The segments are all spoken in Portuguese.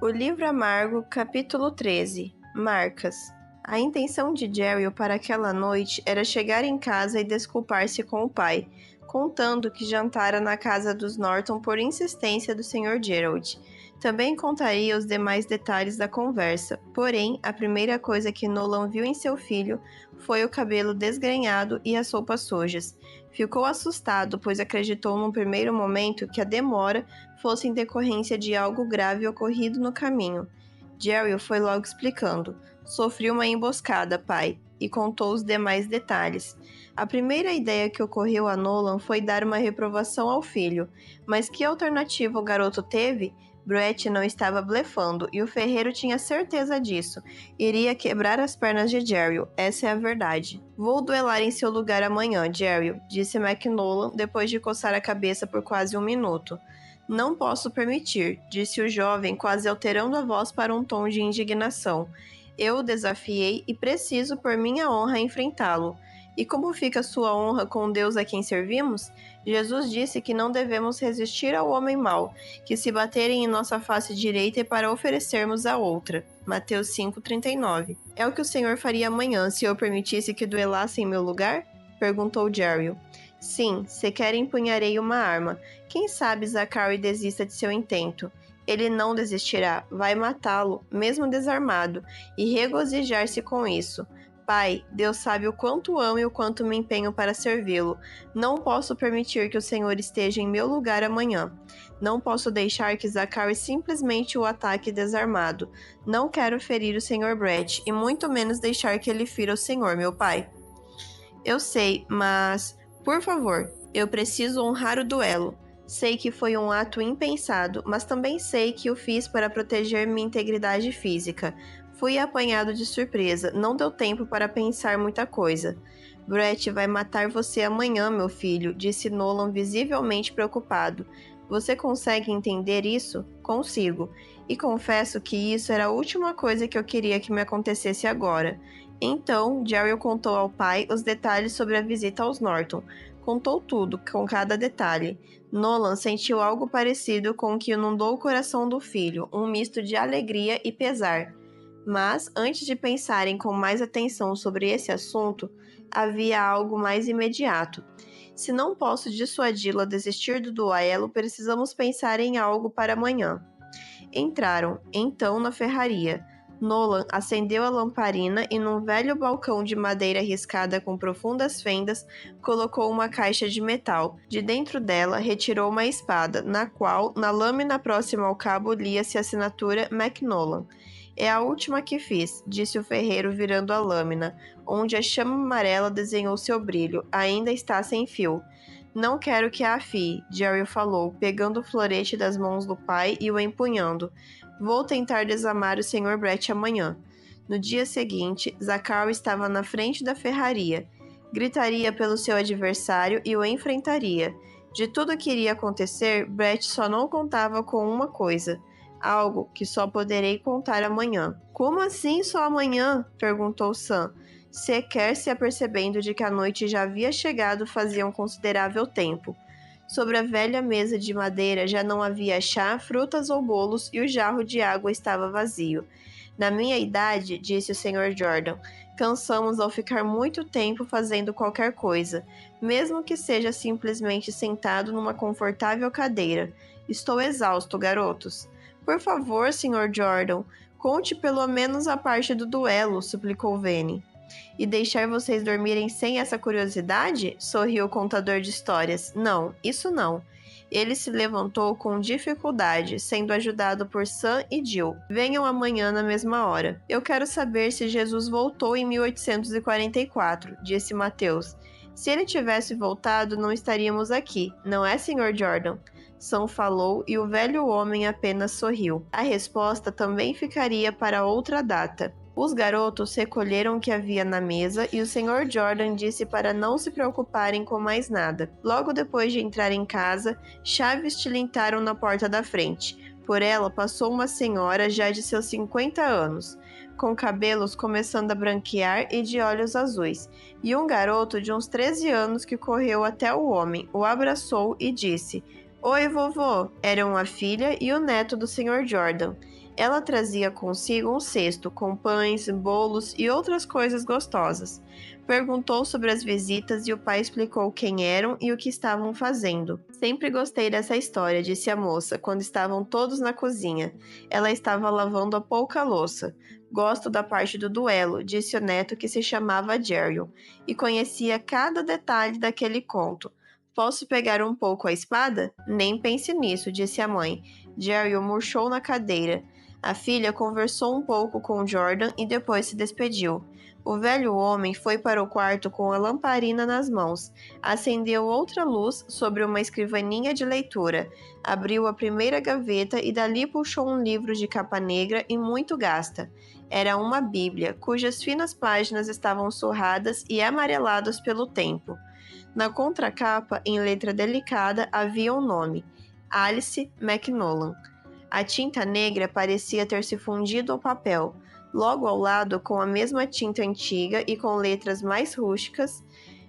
O Livro Amargo, capítulo 13. Marcas. A intenção de Jerry para aquela noite era chegar em casa e desculpar-se com o pai, contando que jantara na casa dos Norton por insistência do Sr. Gerald. Também contaria os demais detalhes da conversa, porém, a primeira coisa que Nolan viu em seu filho foi o cabelo desgrenhado e as roupas sujas. Ficou assustado, pois acreditou num primeiro momento que a demora fosse em decorrência de algo grave ocorrido no caminho. Jerry foi logo explicando. Sofri uma emboscada, pai, e contou os demais detalhes. A primeira ideia que ocorreu a Nolan foi dar uma reprovação ao filho, mas que alternativa o garoto teve? Brett não estava blefando, e o ferreiro tinha certeza disso. Iria quebrar as pernas de Jerry, essa é a verdade. Vou duelar em seu lugar amanhã, Jerry, disse McNolan, depois de coçar a cabeça por quase um minuto. Não posso permitir, disse o jovem, quase alterando a voz para um tom de indignação. Eu o desafiei e preciso, por minha honra, enfrentá-lo. E como fica sua honra com o Deus a quem servimos? Jesus disse que não devemos resistir ao homem mau, que se baterem em nossa face direita é para oferecermos a outra. Mateus 5,39. É o que o Senhor faria amanhã se eu permitisse que duelasse em meu lugar? Perguntou Jerry. Sim, sequer empunharei uma arma. Quem sabe Zachary desista de seu intento. Ele não desistirá, vai matá-lo, mesmo desarmado, e regozijar-se com isso. Pai, Deus sabe o quanto amo e o quanto me empenho para servi-lo. Não posso permitir que o Senhor esteja em meu lugar amanhã. Não posso deixar que Zachary simplesmente o ataque desarmado. Não quero ferir o Sr. Brett, e muito menos deixar que ele fira o Senhor, meu pai. Eu sei, mas... Por favor, eu preciso honrar o duelo. Sei que foi um ato impensado, mas também sei que o fiz para proteger minha integridade física. Fui apanhado de surpresa, não deu tempo para pensar muita coisa. Brett vai matar você amanhã, meu filho, disse Nolan visivelmente preocupado. Você consegue entender isso? Consigo. E confesso que isso era a última coisa que eu queria que me acontecesse agora. Então, Jerry contou ao pai os detalhes sobre a visita aos Norton. Contou tudo, com cada detalhe. Nolan sentiu algo parecido com o que inundou o coração do filho, um misto de alegria e pesar. Mas, antes de pensarem com mais atenção sobre esse assunto, havia algo mais imediato. Se não posso dissuadi-lo a desistir do duelo, precisamos pensar em algo para amanhã. Entraram, então, na ferraria. Nolan acendeu a lamparina e num velho balcão de madeira riscada com profundas fendas, colocou uma caixa de metal. De dentro dela, retirou uma espada, na qual, na lâmina próxima ao cabo, lia-se a assinatura McNolan. É a última que fiz, disse o ferreiro virando a lâmina, onde a chama amarela desenhou seu brilho. Ainda está sem fio. Não quero que a afie, Jerry falou, pegando o florete das mãos do pai e o empunhando. Vou tentar desamar o Sr. Brett amanhã. No dia seguinte, Zachary estava na frente da ferraria. Gritaria pelo seu adversário e o enfrentaria. De tudo que iria acontecer, Brett só não contava com uma coisa. Algo que só poderei contar amanhã. Como assim só amanhã? Perguntou Sam, sequer se apercebendo de que a noite já havia chegado fazia um considerável tempo. Sobre a velha mesa de madeira já não havia chá, frutas ou bolos e o jarro de água estava vazio. Na minha idade, disse o Sr. Jordan, cansamos ao ficar muito tempo fazendo qualquer coisa, mesmo que seja simplesmente sentado numa confortável cadeira. Estou exausto, garotos. Por favor, Sr. Jordan, conte pelo menos a parte do duelo, suplicou Vane. E deixar vocês dormirem sem essa curiosidade? Sorriu o contador de histórias. Não, isso não. Ele se levantou com dificuldade, sendo ajudado por Sam e Jill. Venham amanhã na mesma hora. Eu quero saber se Jesus voltou em 1844, disse Mateus. Se ele tivesse voltado, não estaríamos aqui, não é, Sr. Jordan? Sam falou e o velho homem apenas sorriu. A resposta também ficaria para outra data. Os garotos recolheram o que havia na mesa e o Sr. Jordan disse para não se preocuparem com mais nada. Logo depois de entrar em casa, chaves tilintaram na porta da frente. Por ela passou uma senhora já de seus 50 anos, com cabelos começando a branquear e de olhos azuis, e um garoto de uns 13 anos que correu até o homem, o abraçou e disse: Oi, vovô! Eram a filha e o neto do Sr. Jordan. Ela trazia consigo um cesto com pães, bolos e outras coisas gostosas. Perguntou sobre as visitas e o pai explicou quem eram e o que estavam fazendo. Sempre gostei dessa história, disse a moça, quando estavam todos na cozinha. Ela estava lavando a pouca louça. Gosto da parte do duelo, disse o neto que se chamava Jerry, e conhecia cada detalhe daquele conto. Posso pegar um pouco a espada? Nem pense nisso, disse a mãe. Jerry murchou na cadeira. A filha conversou um pouco com Jordan e depois se despediu. O velho homem foi para o quarto com a lamparina nas mãos. Acendeu outra luz sobre uma escrivaninha de leitura. Abriu a primeira gaveta e dali puxou um livro de capa negra e muito gasta. Era uma Bíblia, cujas finas páginas estavam surradas e amareladas pelo tempo. Na contracapa, em letra delicada, havia um nome: Alice McNolan. A tinta negra parecia ter se fundido ao papel. Logo ao lado, com a mesma tinta antiga e com letras mais rústicas,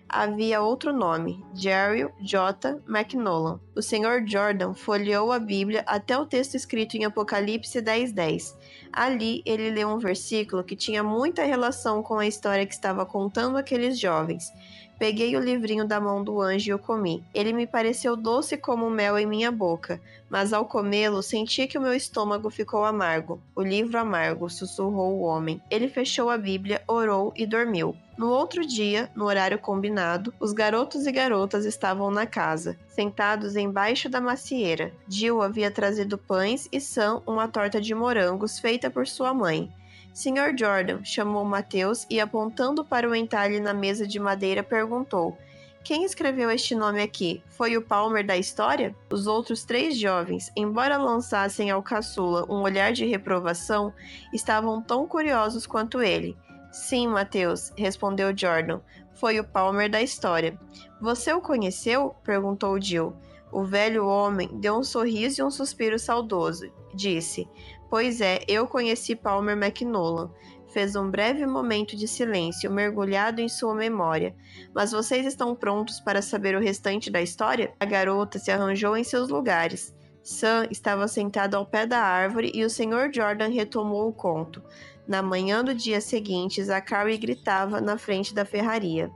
havia outro nome: Jerry J. McNolan. O Sr. Jordan folheou a Bíblia até o texto escrito em Apocalipse 10:10. Ali, ele leu um versículo que tinha muita relação com a história que estava contando aqueles jovens. Peguei o livrinho da mão do anjo e o comi. Ele me pareceu doce como mel em minha boca, mas ao comê-lo senti que o meu estômago ficou amargo. O livro amargo, sussurrou o homem. Ele fechou a Bíblia, orou e dormiu. No outro dia, no horário combinado, os garotos e garotas estavam na casa, sentados embaixo da macieira. Jill havia trazido pães e Sam uma torta de morangos feita por sua mãe. Sr. Jordan, chamou Mateus e, apontando para o entalhe na mesa de madeira, perguntou: quem escreveu este nome aqui? Foi o Palmer da história? Os outros 3 jovens, embora lançassem ao caçula um olhar de reprovação, estavam tão curiosos quanto ele. Sim, Mateus, respondeu Jordan. Foi o Palmer da história. Você o conheceu? Perguntou Jill. O velho homem deu um sorriso e um suspiro saudoso. Disse: pois é, eu conheci Palmer McNolan. Fez um breve momento de silêncio, mergulhado em sua memória. Mas vocês estão prontos para saber o restante da história? A garota se arranjou em seus lugares. Sam estava sentado ao pé da árvore e o Sr. Jordan retomou o conto. Na manhã do dia seguinte, Zachary gritava na frente da ferraria: